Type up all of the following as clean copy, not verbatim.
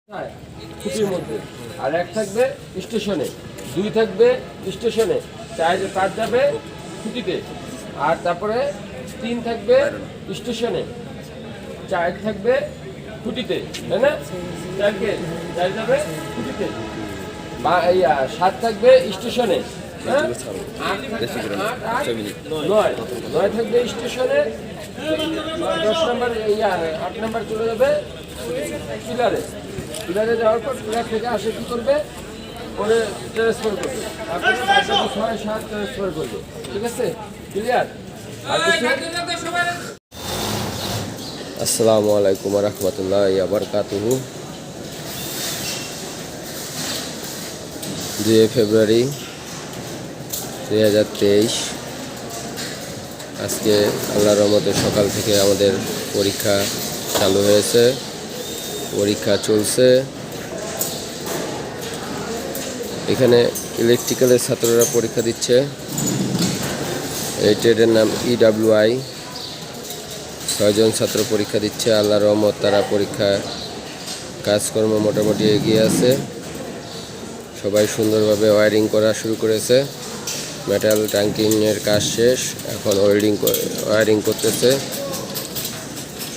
খুঁটির মধ্যে, আর এক থাকবে স্টেশনে, দুই থাকবে স্টেশনে, চার যাবে খুঁটিতে, আর তারপরে তিন থাকবে স্টেশনে, চার থাকবে খুঁটিতে, তাই না? চার যাবে খুঁটিতে, বা এই 7 থাকবে স্টেশনে, হ্যাঁ? 9 থাকবে স্টেশনে, 10 নম্বর 8 নম্বর চলে যাবে পিলারে। পিলারে যাওয়ার পর পিলার থেকে আসে কি করবে, পরে ট্রান্সফার করবে, তারপরে 6 7 ট্রান্সফার করবে। ঠিক আছে, ক্লিয়ার? আসসালামু আলাইকুম ওয়া রাহমাতুল্লাহি ওয়া বারাকাতুহু। 2 ফেব্রুয়ারি 2023। আজকে আল্লাহর রহমতে সকাল থেকে আমাদের পরীক্ষা চালু হয়েছে, পরীক্ষা চলছে। এখানে ইলেকট্রিক্যালের ছাত্ররা পরীক্ষা দিচ্ছে। এই ট্রেডের নাম EWI। 6 জন ছাত্র পরীক্ষা দিচ্ছে। আল্লাহর রহমত তারা পরীক্ষা কাজকর্ম মোটামুটি এগিয়ে আছে। সবাই সুন্দরভাবে ওয়্যারিং করা শুরু করেছে। মেটাল ট্যাঙ্কিংয়ের কাজ শেষ, এখন ওয়্যারিং করতেছে।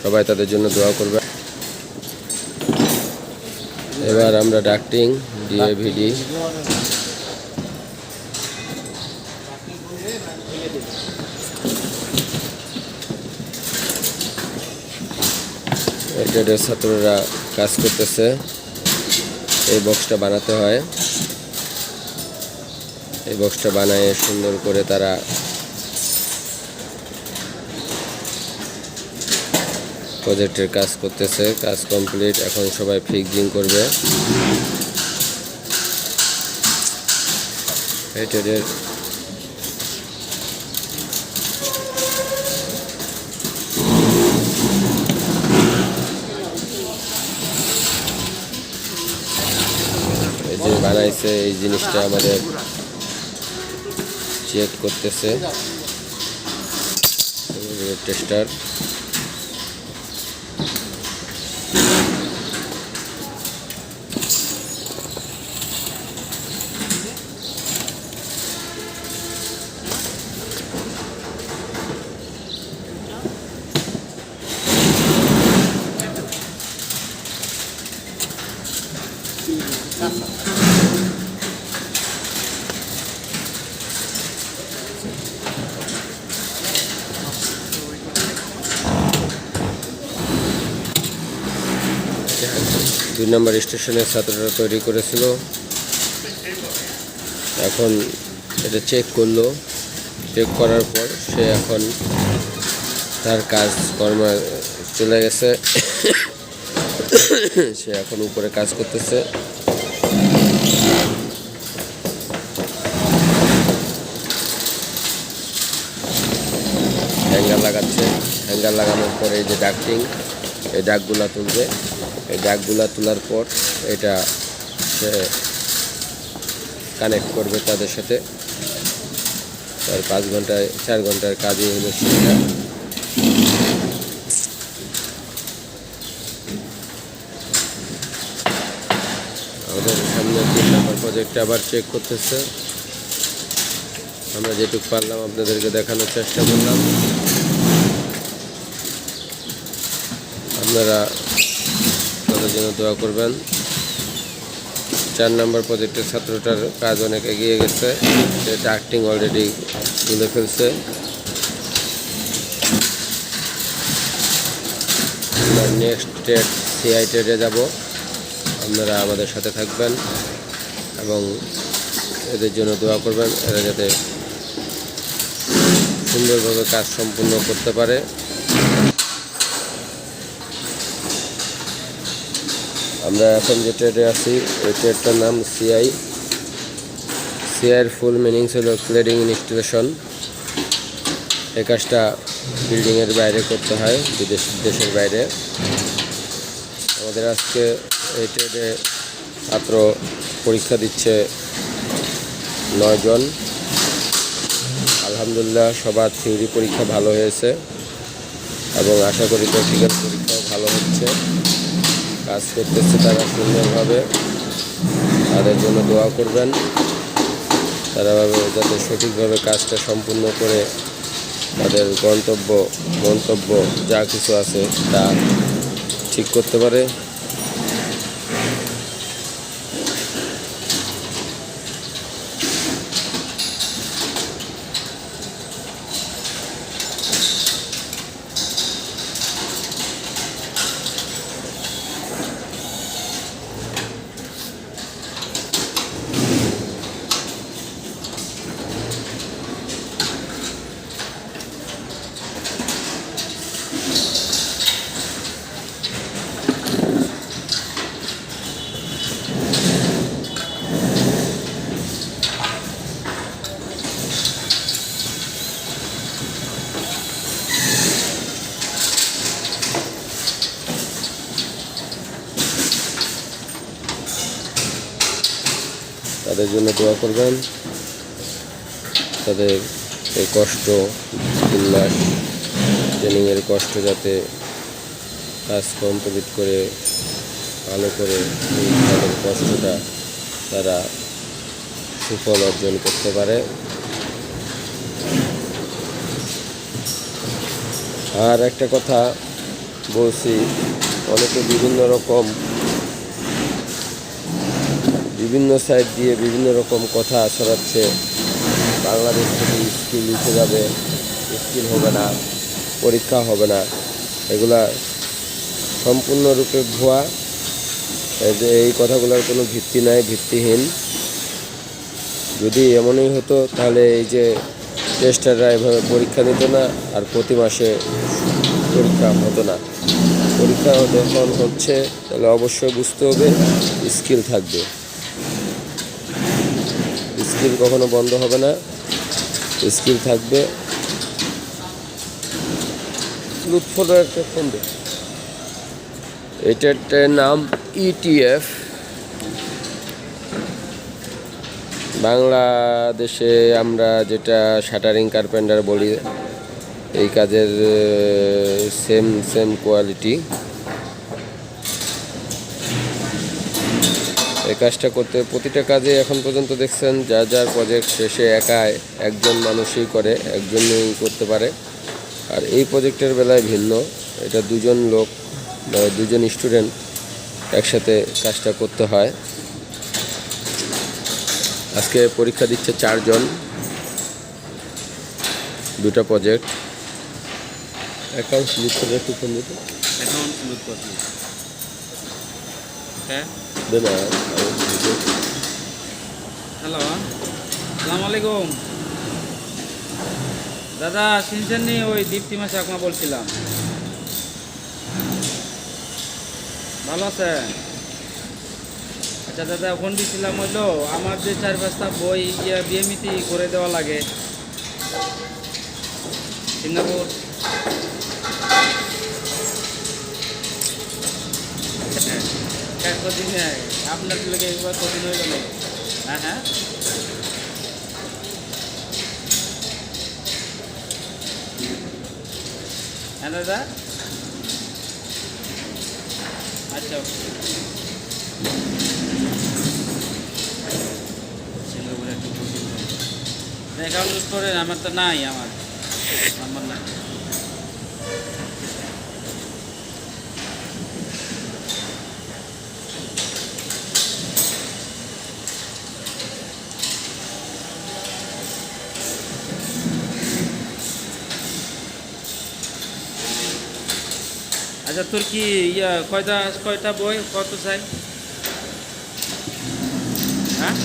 সবাই তাদের জন্য দোয়া করবে। এবার আমরা ডাক্টিং DAVD ট্রেডের ছাত্ররা কাজ করতেছে। এই বক্সটা বানাতে হয়, এই বক্সটা বানায় সুন্দর করে তারা প্রজেক্টের কাজ করতেছে। কাজ কমপ্লিট, এখন সবাই ফিক্সিং করবে। এই ট্রেডের এই যে বানাইছে এই জিনিসটা আমাদের চেক করতেছে টেস্টার। দুই নম্বর স্টেশনের ছাত্ররা তৈরি করেছিল, এখন এটা চেক করলো। চেক করার পর সে এখন তার কাজ কর্ম চলে গেছে। সে এখন উপরে কাজ করতেছে। হ্যাঙ্গার লাগাচ্ছে। হ্যাঙ্গার লাগানোর পরে এই যে ডাক্টিং, এই ডাকগুলা তুলবে। এই ডাকগুলা তোলার পর এটা সে কানেক্ট করবে তাদের সাথে। তার 5 ঘন্টায় 4 ঘন্টার কাজই হলো সেটা। আমাদের সামনে 3 নম্বর প্রজেক্টে আবার চেক করতেছে। আমরা যেটুকু পারলাম আপনাদেরকে দেখানোর চেষ্টা করলাম। আপনারা তাদের জন্য দোয়া করবেন। 4 নম্বর প্রজেক্টের ছাত্রটার কাজ অনেক এগিয়ে গেছে, সে ডাক্টিং অলরেডি তুলে ফেলছে। আমরা নেক্সট ট্রেড CI ট্রেডে যাব। আপনারা আমাদের সাথে থাকবেন এবং এদের জন্য দোয়া করবেন, এরা যাতে সুন্দরভাবে কাজ সম্পূর্ণ করতে পারে। আমরা এখন যে ট্রেডে আছি এই ট্রেডটার নাম CI। CI এর ফুল মিনিংস হলো ক্লেডিং ইনস্টলেশন। এই কাজটা বিল্ডিংয়ের বাইরে করতে হয়, দেশের বাইরে। আমাদের আজকে এই ট্রেডে ছাত্র পরীক্ষা দিচ্ছে 9 জন। আলহামদুলিল্লাহ সবার থিওরি পরীক্ষা ভালো হয়েছে এবং আশা করি প্র্যাকটিক্যাল পরীক্ষাও ভালো হচ্ছে। কাজ করতেছে তারা সুন্দরভাবে, তাদের জন্য দোয়া করবেন। তারা যাতে সঠিকভাবে কাজটা সম্পূর্ণ করে তাদের মন্তব্য যা কিছু আছে তা ঠিক করতে পারে। তাদের জন্য দোয়া করবেন। তাদের এই কষ্ট, 3 মাস ট্রেনিংয়ের কষ্ট, যাতে কাজ কমপ্লিট করে ভালো করে তাদের কষ্টটা তারা সুফল অর্জন করতে পারে। আর একটা কথা বলছি, অনেকে বিভিন্ন সাইড দিয়ে বিভিন্ন রকম কথা ছড়াচ্ছে। বাংলাদেশ থেকে স্কিল উঠে যাবে, স্কিল হবে না, পরীক্ষা হবে না। এগুলা সম্পূর্ণরূপে ভুয়া। এই কথাগুলোর কোনো ভিত্তি নাই, ভিত্তিহীন। যদি এমনই হতো তাহলে এই যে টেস্টাররা এভাবে পরীক্ষা নিত না, আর প্রতি মাসে পরীক্ষা হতো না। পরীক্ষা যখন হচ্ছে তাহলে অবশ্যই বুঝতে হবে স্কিল থাকবে। স্কিল কখনো বন্ধ হবে না, স্কিল থাকবে। লুৎফরের একটা ফোন দে। এটার নাম ETF। বাংলাদেশে আমরা যেটা শাটারিং কার্পেন্টার বলি, এই কাজের সেম কোয়ালিটি। এই কাজটা করতে প্রতিটা কাজে এখন পর্যন্ত দেখছেন যার প্রজেক্ট শেষে একজন মানুষই করে, একজনই করতে পারে। আর এই প্রজেক্টের বেলায় ভিন্ন, এটা 2জন লোক, 2জন স্টুডেন্ট একসাথে কাজটা করতে হয়। আজকে পরীক্ষা দিচ্ছে 4 জন, 2টা প্রজেক্ট। অ্যাকাউন্টস লিখতে একটু ফোন দিতে। অ্যাকাউন্ট লুট করছি। হ্যাঁ, দে না। হ্যালো, আসসালামু আলাইকুম দাদা। শুনছেন নি? ওই দীপ্তি মাসে আকমা বলছিলাম। ভালো আছেন? আচ্ছা দাদা, ফোন দিয়েছিলাম হইলো আমার যে 4-5টা বই বিএমইতি করে দেওয়া লাগে সিঙ্গাপুর। কদিন আপনার লেগে একবার কদিন হয়ে গেল। হ্যাঁ হ্যাঁ, হ্যাঁ দাদা। আচ্ছা, সিঙ্গাপুরে একটু অ্যাকাউন্ট ইউজ করেন। আমার তো নাই, আমার নাম্বার নাই। আচ্ছা, তোর কি কয়টা বই কত চাই? হ্যাঁ,